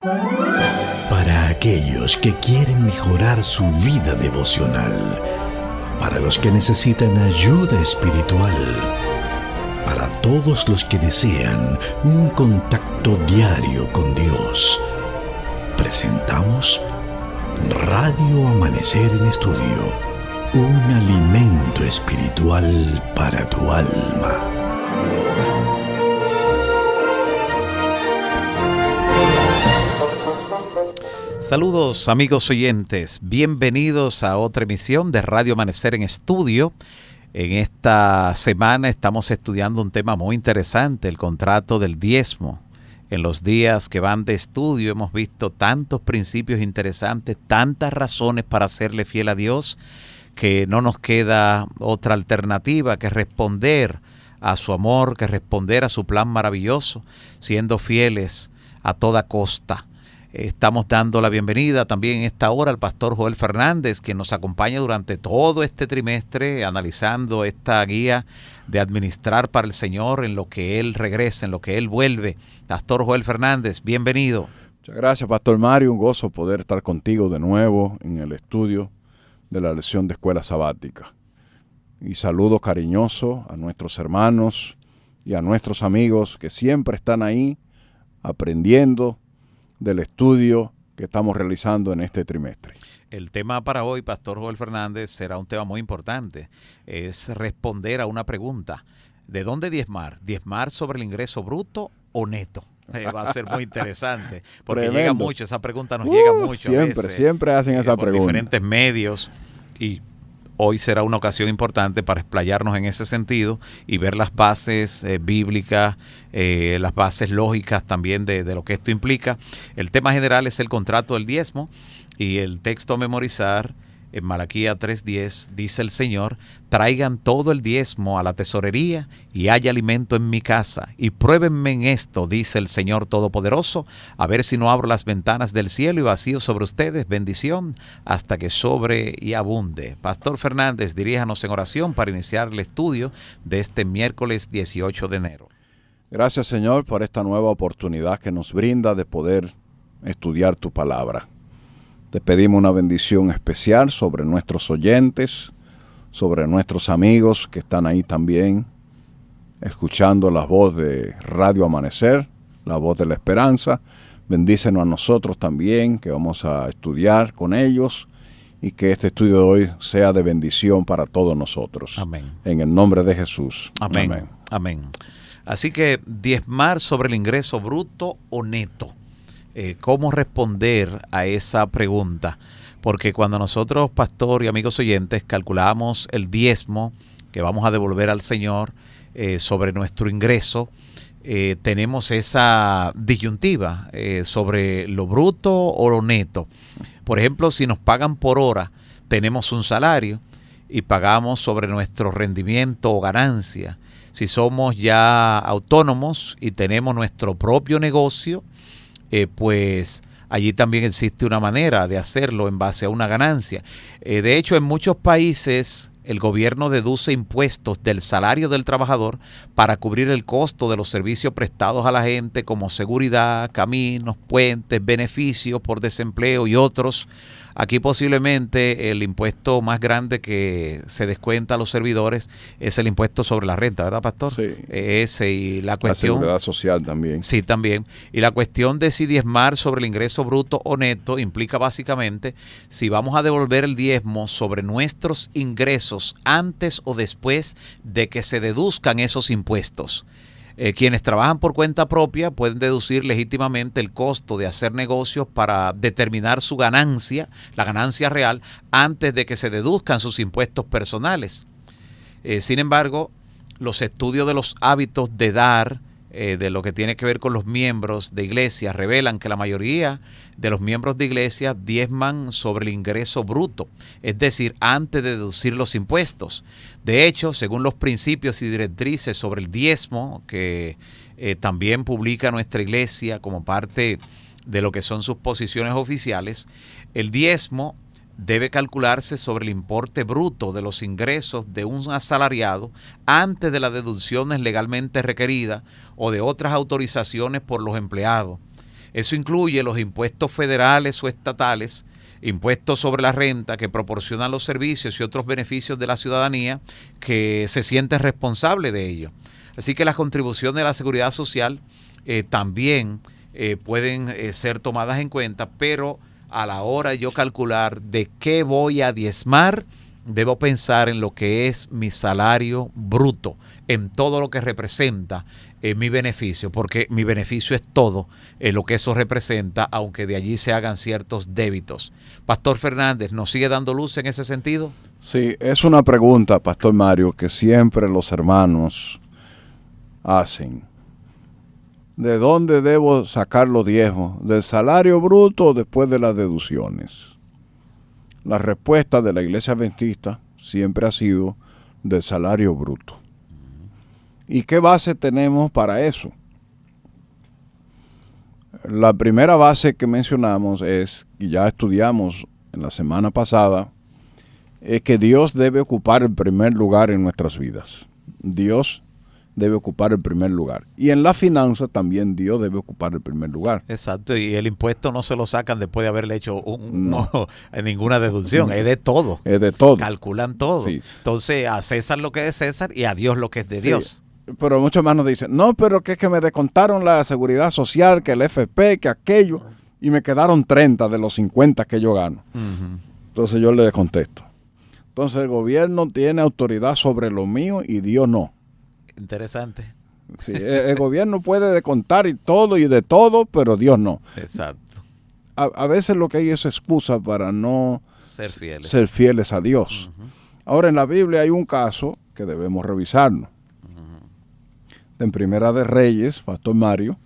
Para aquellos que quieren mejorar su vida devocional, para los que necesitan ayuda espiritual, para todos los que desean un contacto diario con Dios, presentamos Radio Amanecer en Estudio, un alimento espiritual para tu alma. Saludos amigos oyentes, bienvenidos a otra emisión de Radio Amanecer en Estudio. En esta semana estamos estudiando un tema muy interesante, el contrato del diezmo. En los días que van de estudio hemos visto tantos principios interesantes, tantas razones para serle fiel a Dios, que no nos queda otra alternativa que responder a su amor, que responder a su plan maravilloso, siendo fieles a toda costa. Estamos dando la bienvenida también en esta hora al pastor Joel Fernández, quien nos acompaña durante todo este trimestre analizando esta guía de administrar para el Señor en lo que Él regresa, en lo que Él vuelve. Pastor Joel Fernández, bienvenido. Muchas gracias, Pastor Mario. Un gozo poder estar contigo de nuevo en el estudio de la lección de escuela sabática. Y saludo cariñoso a nuestros hermanos y a nuestros amigos que siempre están ahí aprendiendo del estudio que estamos realizando en este trimestre. El tema para hoy, Pastor Joel Fernández, será un tema muy importante. Es responder a una pregunta. ¿De dónde diezmar? ¿Diezmar sobre el ingreso bruto o neto? Va a ser muy interesante, porque Tremendo. Llega mucho, esa pregunta nos llega mucho. Siempre hacen esa por pregunta. Diferentes medios, y hoy será una ocasión importante para explayarnos en ese sentido y ver las bases bíblicas, las bases lógicas también de lo que esto implica. El tema general es el contrato del diezmo y el texto a memorizar en Malaquías 3:10 dice el Señor: traigan todo el diezmo a la tesorería y haya alimento en mi casa, y pruébenme en esto, dice el Señor Todopoderoso, a ver si no abro las ventanas del cielo y vacío sobre ustedes bendición hasta que sobre y abunde. Pastor Fernández, diríjanos en oración para iniciar el estudio de este miércoles 18 de enero. Gracias, Señor, por esta nueva oportunidad que nos brinda de poder estudiar tu palabra. Te pedimos una bendición especial sobre nuestros oyentes, sobre nuestros amigos que están ahí también, escuchando la voz de Radio Amanecer, la voz de la esperanza. Bendícenos a nosotros también, que vamos a estudiar con ellos, y que este estudio de hoy sea de bendición para todos nosotros. Amén. En el nombre de Jesús. Amén. Amén. Amén. Así que diezmar sobre el ingreso bruto o neto. ¿Cómo responder a esa pregunta? Porque cuando nosotros, pastor y amigos oyentes, calculamos el diezmo que vamos a devolver al Señor sobre nuestro ingreso, tenemos esa disyuntiva sobre lo bruto o lo neto. Por ejemplo, si nos pagan por hora, tenemos un salario y pagamos sobre nuestro rendimiento o ganancia. Si somos ya autónomos y tenemos nuestro propio negocio, pues allí también existe una manera de hacerlo en base a una ganancia. De hecho, en muchos países el gobierno deduce impuestos del salario del trabajador para cubrir el costo de los servicios prestados a la gente, como seguridad, caminos, puentes, beneficios por desempleo y otros. Aquí posiblemente el impuesto más grande que se descuenta a los servidores es el impuesto sobre la renta, ¿verdad, pastor? Sí. Ese, y la cuestión... La seguridad social también. Sí, también. Y la cuestión de si diezmar sobre el ingreso bruto o neto implica básicamente si vamos a devolver el diezmo sobre nuestros ingresos antes o después de que se deduzcan esos impuestos. Quienes trabajan por cuenta propia pueden deducir legítimamente el costo de hacer negocios para determinar su ganancia, la ganancia real, antes de que se deduzcan sus impuestos personales. Sin embargo, los estudios de los hábitos de dar, de lo que tiene que ver con los miembros de iglesia, revelan que la mayoría de los miembros de iglesia diezman sobre el ingreso bruto, es decir, antes de deducir los impuestos. De hecho, según los principios y directrices sobre el diezmo, que también publica nuestra iglesia como parte de lo que son sus posiciones oficiales, el diezmo debe calcularse sobre el importe bruto de los ingresos de un asalariado antes de las deducciones legalmente requeridas o de otras autorizaciones por los empleados. Eso incluye los impuestos federales o estatales, impuestos sobre la renta que proporcionan los servicios y otros beneficios de la ciudadanía que se siente responsable de ello. Así que las contribuciones de la seguridad social también pueden ser tomadas en cuenta, pero a la hora de yo calcular de qué voy a diezmar, debo pensar en lo que es mi salario bruto, en todo lo que representa mi beneficio, porque mi beneficio es todo lo que eso representa, aunque de allí se hagan ciertos débitos. Pastor Fernández, ¿nos sigue dando luz en ese sentido? Sí, es una pregunta, Pastor Mario, que siempre los hermanos hacen. ¿De dónde debo sacar los diezmos? ¿Del salario bruto o después de las deducciones? La respuesta de la Iglesia Adventista siempre ha sido del salario bruto. ¿Y qué base tenemos para eso? La primera base que mencionamos es, y ya estudiamos en la semana pasada, es que Dios debe ocupar el primer lugar en nuestras vidas. Dios debe ocupar el primer lugar. Y en la finanza también Dios debe ocupar el primer lugar. Exacto, y el impuesto no se lo sacan después de haberle hecho ninguna deducción, es de todo. Es de todo. Calculan todo. Sí. Entonces, a César lo que es de César y a Dios lo que es de Dios. Pero muchos hermanos dicen, no, pero que es que me descontaron la seguridad social, que el FP, que aquello, y me quedaron 30 de los 50 que yo gano. Entonces yo les contesto. Entonces el gobierno tiene autoridad sobre lo mío y Dios no. Interesante. Sí, el gobierno puede descontar y de todo, pero Dios no. Exacto. A veces lo que hay es excusa para no ser fieles a Dios. Ahora en la Biblia hay un caso que debemos revisarnos. En Primera de Reyes, Pastor Mario,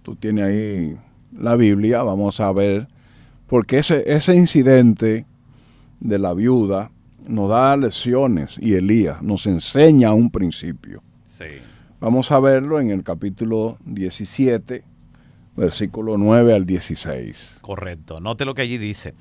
tú tienes ahí la Biblia, vamos a ver, porque ese incidente de la viuda nos da lecciones y Elías nos enseña un principio. Sí. Vamos a verlo en el capítulo 17, versículo 9 al 16. Correcto. Note lo que allí dice.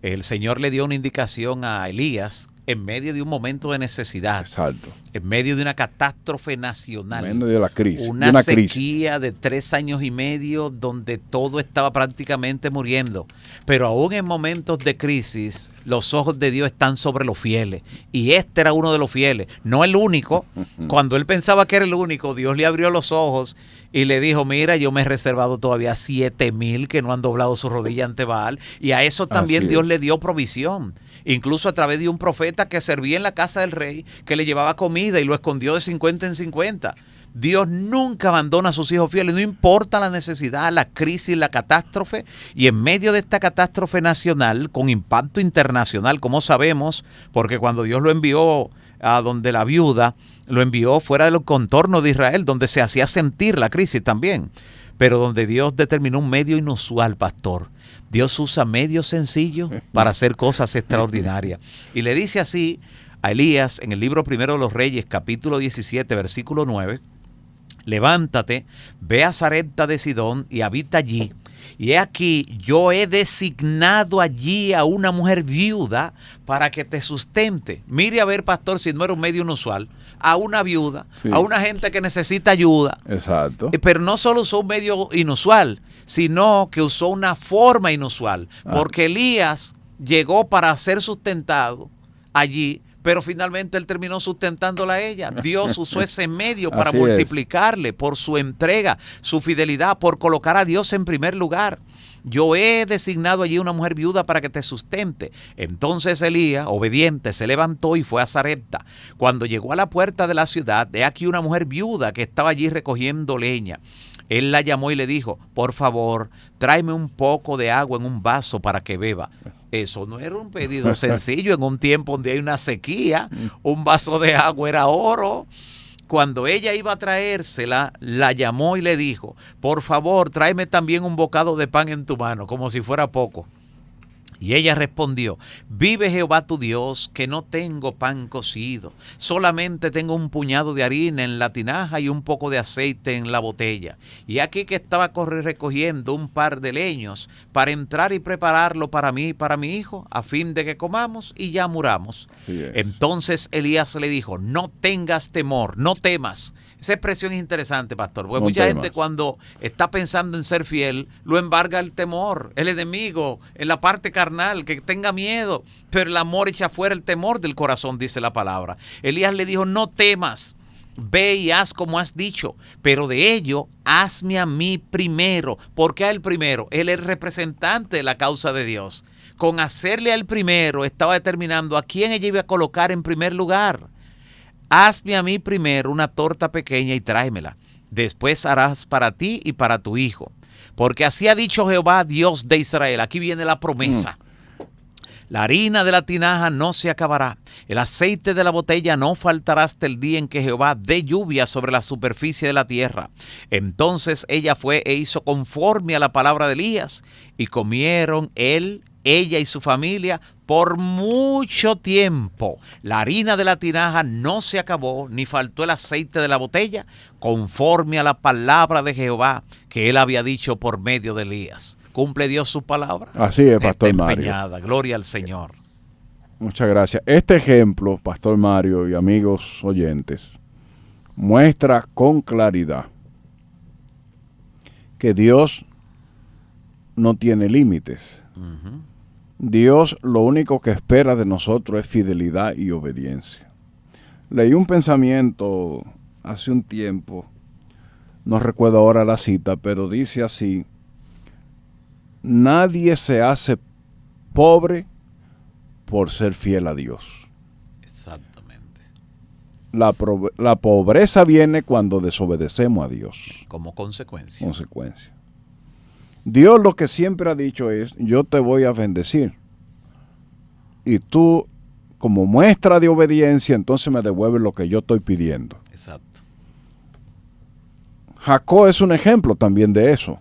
El Señor le dio una indicación a Elías en medio de un momento de necesidad. Exacto. En medio de una catástrofe nacional. En medio de la crisis. Una sequía de 3 años y medio donde todo estaba prácticamente muriendo. Pero aún en momentos de crisis, los ojos de Dios están sobre los fieles. Y este era uno de los fieles. No el único. Cuando él pensaba que era el único, Dios le abrió los ojos y le dijo, mira, yo me he reservado todavía 7,000 que no han doblado su rodilla ante Baal. Y a eso también Dios le dio provisión. Incluso a través de un profeta que servía en la casa del rey, que le llevaba comida y lo escondió de 50 en 50. Dios nunca abandona a sus hijos fieles, no importa la necesidad, la crisis, la catástrofe. Y en medio de esta catástrofe nacional, con impacto internacional, como sabemos, porque cuando Dios lo envió a donde la viuda, lo envió fuera de los contornos de Israel, donde se hacía sentir la crisis también, pero donde Dios determinó un medio inusual, pastor. Dios usa medios sencillos para hacer cosas extraordinarias. Y le dice así a Elías en el libro Primero de los Reyes, capítulo 17, versículo 9, levántate, ve a Sarepta de Sidón y habita allí. Y he aquí, yo he designado allí a una mujer viuda para que te sustente. Mire a ver, pastor, si no era un medio inusual, a una viuda, a una gente que necesita ayuda. Exacto. Pero no solo usó un medio inusual, sino que usó una forma inusual. Porque Elías llegó para ser sustentado allí, pero finalmente él terminó sustentándola a ella. Dios usó ese medio para multiplicarle por su entrega, su fidelidad, por colocar a Dios en primer lugar. Yo he designado allí una mujer viuda para que te sustente. Entonces Elías, obediente, se levantó y fue a Sarepta. Cuando llegó a la puerta de la ciudad, he aquí una mujer viuda que estaba allí recogiendo leña. Él la llamó y le dijo, por favor, tráeme un poco de agua en un vaso para que beba. Eso no era un pedido sencillo en un tiempo donde hay una sequía. Un vaso de agua era oro. Cuando ella iba a traérsela, la llamó y le dijo, por favor, tráeme también un bocado de pan en tu mano, como si fuera poco. Y ella respondió: vive Jehová tu Dios, que no tengo pan cocido, solamente tengo un puñado de harina en la tinaja y un poco de aceite en la botella. Y aquí que estaba recogiendo un par de leños para entrar y prepararlo para mí y para mi hijo, a fin de que comamos y ya muramos. Entonces Elías le dijo: no tengas temor, no temas. Esa expresión es interesante, pastor, porque mucha gente cuando está pensando en ser fiel, lo embarga el temor, el enemigo, en la parte carnal, que tenga miedo, pero el amor echa fuera el temor del corazón, dice la palabra. Elías le dijo: no temas, ve y haz como has dicho, pero de ello hazme a mí primero. ¿Por qué a él primero? Él es el representante de la causa de Dios. Con hacerle al primero estaba determinando a quién ella iba a colocar en primer lugar. Hazme a mí primero una torta pequeña y tráemela. Después harás para ti y para tu hijo. Porque así ha dicho Jehová, Dios de Israel. Aquí viene la promesa. La harina de la tinaja no se acabará. El aceite de la botella no faltará hasta el día en que Jehová dé lluvia sobre la superficie de la tierra. Entonces ella fue e hizo conforme a la palabra de Elías. Y comieron ella y su familia por mucho tiempo. La harina de la tinaja no se acabó, ni faltó el aceite de la botella, conforme a la palabra de Jehová que él había dicho por medio de Elías. ¿Cumple Dios su palabra? Así es, Pastor Mario. Empeñada. Gloria al Señor. Muchas gracias. Este ejemplo, Pastor Mario y amigos oyentes, muestra con claridad que Dios no tiene límites. Dios lo único que espera de nosotros es fidelidad y obediencia. Leí un pensamiento hace un tiempo, no recuerdo ahora la cita, pero dice así: nadie se hace pobre por ser fiel a Dios. Exactamente. La pobreza viene cuando desobedecemos a Dios. Como consecuencia. Dios lo que siempre ha dicho es: yo te voy a bendecir. Y tú, como muestra de obediencia, entonces me devuelves lo que yo estoy pidiendo. Exacto. Jacob es un ejemplo también de eso.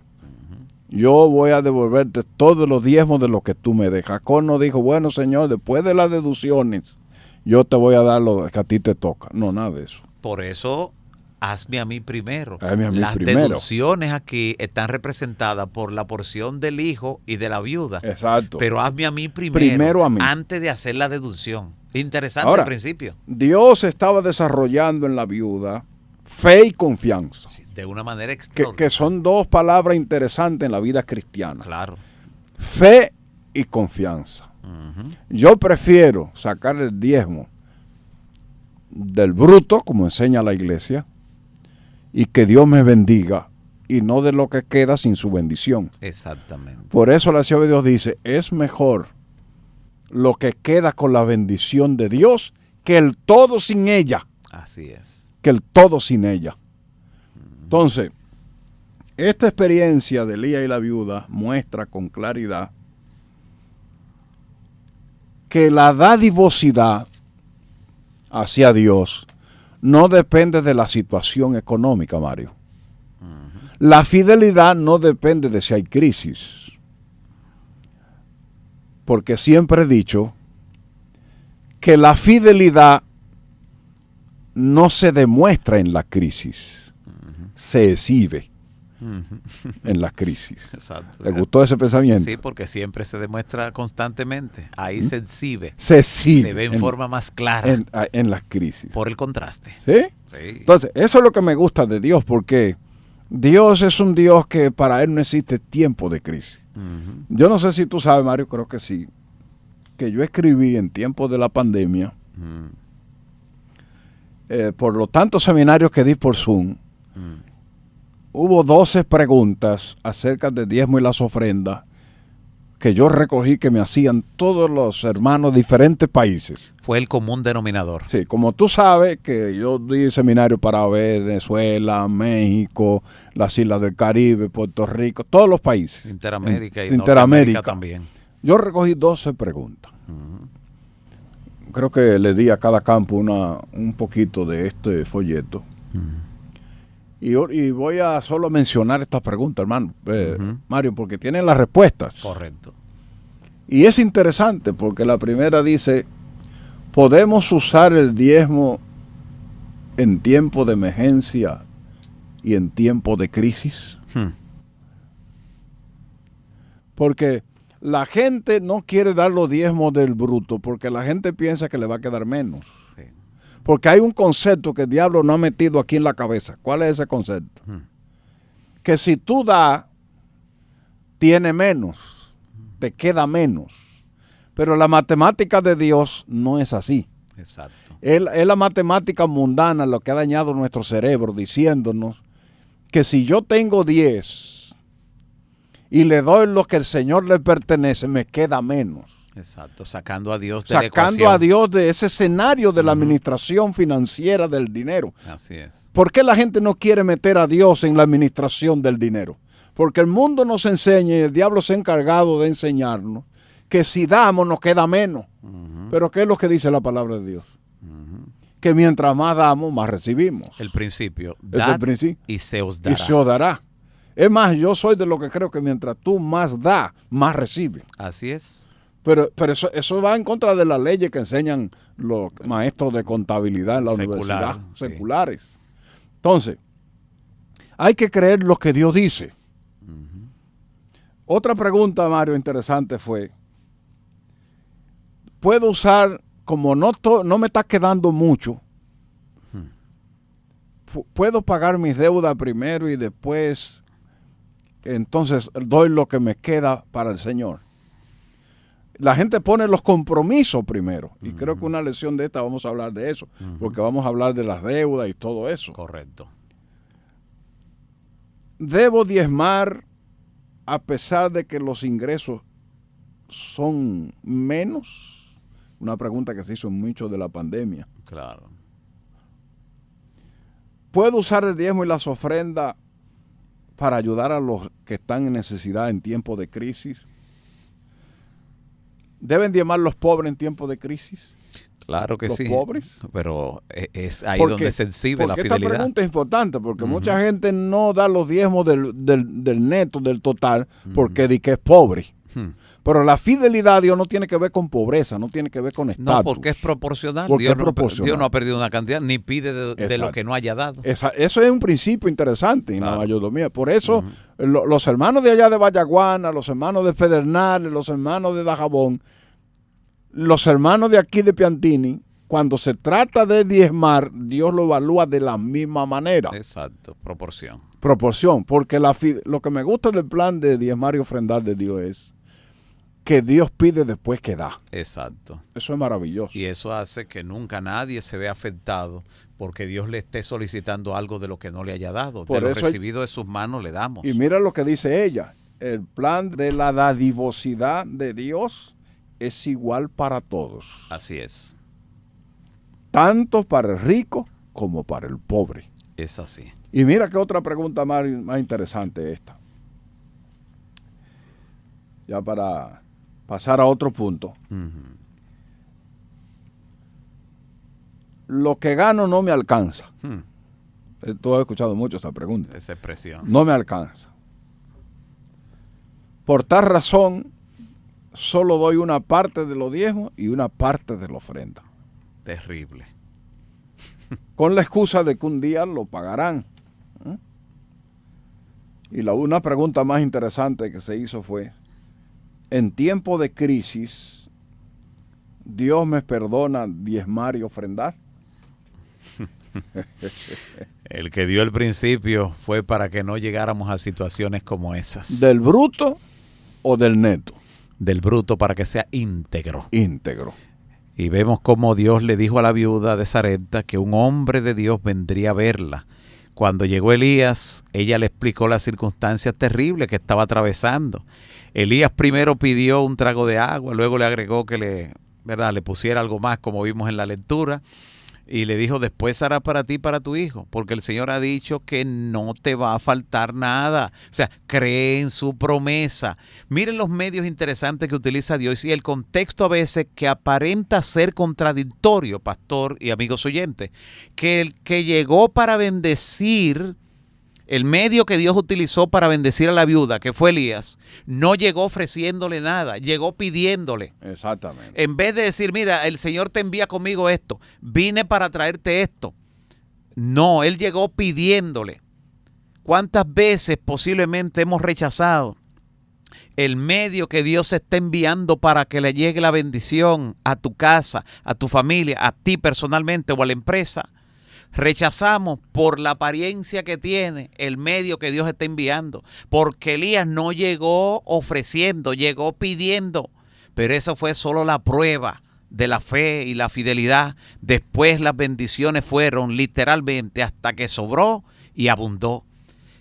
Yo voy a devolverte todos los diezmos de lo que tú me des. Jacob no dijo: bueno, Señor, después de las deducciones, yo te voy a dar lo que a ti te toca. No, nada de eso. Por eso, hazme a mí primero. Las deducciones aquí están representadas por la porción del hijo y de la viuda. Exacto. Pero hazme a mí primero a mí, antes de hacer la deducción. Interesante. Ahora, al principio. Dios estaba desarrollando en la viuda fe y confianza. Sí, de una manera extraordinaria. Que son dos palabras interesantes en la vida cristiana. Claro. Fe y confianza. Yo prefiero sacar el diezmo del bruto, como enseña la iglesia, y que Dios me bendiga, y no de lo que queda sin su bendición. Exactamente. Por eso la palabra de Dios dice: es mejor lo que queda con la bendición de Dios que el todo sin ella. Así es. Que el todo sin ella. Entonces, esta experiencia de Elías y la viuda muestra con claridad que la dadivosidad hacia Dios no depende de la situación económica, Mario. La fidelidad no depende de si hay crisis. Porque siempre he dicho que la fidelidad no se demuestra en la crisis, se exhibe en la crisis. Exacto. ¿Le gustó ese pensamiento? Sí, porque siempre se demuestra constantemente. Ahí se exhibe. Se exhibe. Se ve en forma más clara. En las crisis. Por el contraste. ¿Sí? Sí. Entonces, eso es lo que me gusta de Dios, porque Dios es un Dios que para Él no existe tiempo de crisis. Yo no sé si tú sabes, Mario, creo que sí, que yo escribí en tiempos de la pandemia, por los tantos seminarios que di por Zoom, hubo 12 preguntas acerca del diezmo y las ofrendas que yo recogí que me hacían todos los hermanos de diferentes países. Fue el común denominador. Sí, como tú sabes que yo di seminario para Venezuela, México, las Islas del Caribe, Puerto Rico, todos los países. Interamérica y Norteamérica también. Yo recogí 12 preguntas. Creo que le di a cada campo un poquito de este folleto. Y voy a solo mencionar estas preguntas, hermano, Mario, porque tienen las respuestas. Correcto. Y es interesante porque la primera dice, ¿podemos usar el diezmo en tiempo de emergencia y en tiempo de crisis? Porque la gente no quiere dar los diezmos del bruto porque la gente piensa que le va a quedar menos. Sí. Porque hay un concepto que el diablo no ha metido aquí en la cabeza. ¿Cuál es ese concepto? Que si tú das, tiene menos, te queda menos. Pero la matemática de Dios no es así. Exacto. Es la matemática mundana lo que ha dañado nuestro cerebro, diciéndonos que si yo tengo 10 y le doy lo que el Señor le pertenece, me queda menos. Exacto, sacando a Dios de la Sacando ecuación. a Dios de ese escenario de la administración financiera del dinero. Así es. ¿Por qué la gente no quiere meter a Dios en la administración del dinero? Porque el mundo nos enseña y el diablo se ha encargado de enseñarnos que si damos nos queda menos. Pero ¿qué es lo que dice la palabra de Dios? Que mientras más damos, más recibimos. El principio, Es dad el principio. y se os dará. Y se os dará. Es más, yo soy de lo que creo que mientras tú más das, más recibes. Así es. Pero eso va en contra de las leyes que enseñan los maestros de contabilidad en la universidad, sí. seculares. Entonces, hay que creer lo que Dios dice. Otra pregunta, Mario, interesante fue, ¿puedo usar, como no me está quedando mucho, puedo pagar mis deudas primero y después, entonces doy lo que me queda para el Señor? La gente pone los compromisos primero. Y creo que una lección de esta vamos a hablar de eso. Porque vamos a hablar de las deudas y todo eso. Correcto. ¿Debo diezmar a pesar de que los ingresos son menos? Una pregunta que se hizo mucho de la pandemia. Claro. ¿Puedo usar el diezmo y las ofrendas para ayudar a los que están en necesidad en tiempos de crisis? ¿Deben diezmar los pobres en tiempos de crisis? Claro que ¿Los sí. pobres? Pero es ahí donde se exhibe la fidelidad. Esta pregunta es importante porque mucha gente no da los diezmos del neto, del total, porque di que es pobre. Pero la fidelidad a Dios no tiene que ver con pobreza, no tiene que ver con estatus. No, porque es proporcional. Porque Dios, es proporcional. Dios no ha perdido una cantidad, ni pide de lo que no haya dado. Eso es un principio interesante en Claro. la mayordomía. Por eso los hermanos de allá de Vallaguana, los hermanos de Pedernales, los hermanos de Dajabón, los hermanos de aquí de Piantini, cuando se trata de diezmar, Dios lo evalúa de la misma manera. Exacto, proporción. Proporción, porque lo que me gusta del plan de diezmar y ofrendar de Dios es que Dios pide después que da. Exacto. Eso es maravilloso. Y eso hace que nunca nadie se vea afectado porque Dios le esté solicitando algo de lo que no le haya dado. Por de lo eso recibido de sus manos le damos. Y mira lo que dice ella. El plan de la dadivosidad de Dios es igual para todos. Así es. Tanto para el rico como para el pobre. Es así. Y mira que otra pregunta más interesante esta. Ya para pasar a otro punto. Lo que gano no me alcanza. Tú has escuchado mucho esa pregunta. Esa expresión. No me alcanza. Por tal razón, solo doy una parte de los diezmos y una parte de la ofrenda. Terrible. Con la excusa de que un día lo pagarán. Y una pregunta más interesante que se hizo fue, en tiempo de crisis, ¿Dios me perdona diezmar y ofrendar? El que dio el principio fue para que no llegáramos a situaciones como esas. ¿Del bruto o del neto? Del bruto, para que sea íntegro. Íntegro. Y vemos cómo Dios le dijo a la viuda de Sarepta que un hombre de Dios vendría a verla. Cuando llegó Elías, ella le explicó las circunstancias terribles que estaba atravesando. Elías primero pidió un trago de agua, luego le agregó que le pusiera algo más, como vimos en la lectura, y le dijo, después hará para ti y para tu hijo, porque el Señor ha dicho que no te va a faltar nada. O sea, cree en su promesa. Miren los medios interesantes que utiliza Dios y el contexto a veces que aparenta ser contradictorio, pastor y amigos oyentes, que el que llegó para bendecir El medio que Dios utilizó para bendecir a la viuda, que fue Elías, no llegó ofreciéndole nada, llegó pidiéndole. Exactamente. En vez de decir, mira, el Señor te envía conmigo esto, vine para traerte esto. No, él llegó pidiéndole. ¿Cuántas veces posiblemente hemos rechazado el medio que Dios está enviando para que le llegue la bendición a tu casa, a tu familia, a ti personalmente o a la empresa? Rechazamos por la apariencia que tiene el medio que Dios está enviando, porque Elías no llegó ofreciendo, llegó pidiendo, pero eso fue solo la prueba de la fe y la fidelidad. Después las bendiciones fueron literalmente hasta que sobró y abundó.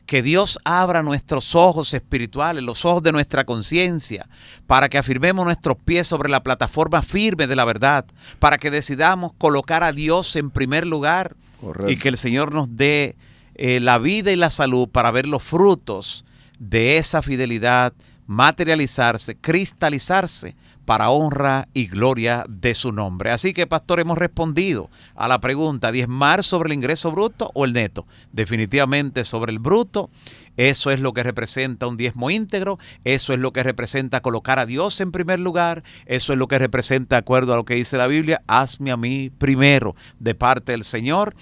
Que Dios abra nuestros ojos espirituales, los ojos de nuestra conciencia, para que afirmemos nuestros pies sobre la plataforma firme de la verdad, para que decidamos colocar a Dios en primer lugar. Correcto. Y que el Señor nos dé la vida y la salud para ver los frutos de esa fidelidad materializarse, cristalizarse para honra y gloria de su nombre. Así que, pastor, hemos respondido a la pregunta, ¿diezmar sobre el ingreso bruto o el neto? Definitivamente sobre el bruto. Eso es lo que representa un diezmo íntegro, eso es lo que representa colocar a Dios en primer lugar, eso es lo que representa, de acuerdo a lo que dice la Biblia, hazme a mí primero, de parte del Señor.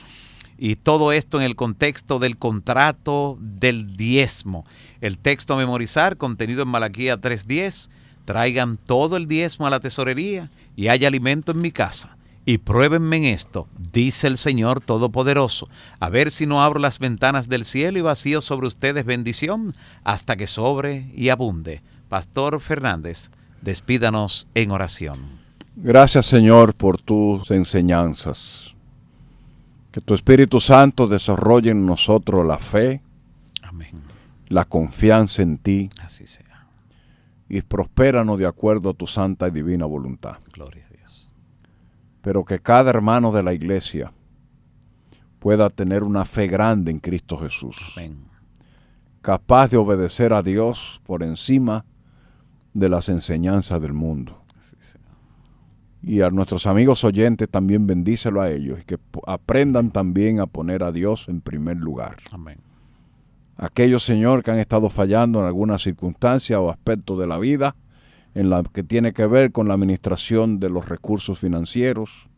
Y todo esto en el contexto del contrato del diezmo. El texto a memorizar, contenido en Malaquías 3:10, traigan todo el diezmo a la tesorería y haya alimento en mi casa. Y pruébenme en esto, dice el Señor Todopoderoso, a ver si no abro las ventanas del cielo y vacío sobre ustedes bendición hasta que sobre y abunde. Pastor Fernández, despídanos en oración. Gracias, Señor, por tus enseñanzas. Que tu Espíritu Santo desarrolle en nosotros la fe, amén, la confianza en ti. Así sea. Y prospéranos de acuerdo a tu santa y divina voluntad. Gloria a Dios. Pero que cada hermano de la iglesia pueda tener una fe grande en Cristo Jesús. Amén. Capaz de obedecer a Dios por encima de las enseñanzas del mundo. Y a nuestros amigos oyentes también bendícelo a ellos y que aprendan también a poner a Dios en primer lugar. Amén. Aquellos, Señor, que han estado fallando en alguna circunstancia o aspecto de la vida, en la que tiene que ver con la administración de los recursos financieros,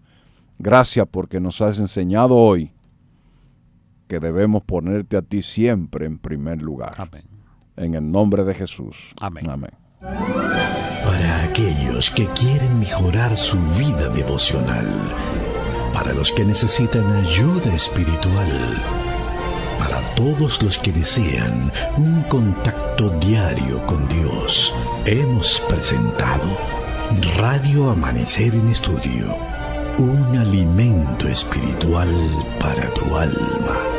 gracias porque nos has enseñado hoy que debemos ponerte a ti siempre en primer lugar. Amén. En el nombre de Jesús. Amén. Amén. Para aquellos que quieren mejorar su vida devocional, para los que necesitan ayuda espiritual, para todos los que desean un contacto diario con Dios, hemos presentado Radio Amanecer en Estudio, un alimento espiritual para tu alma.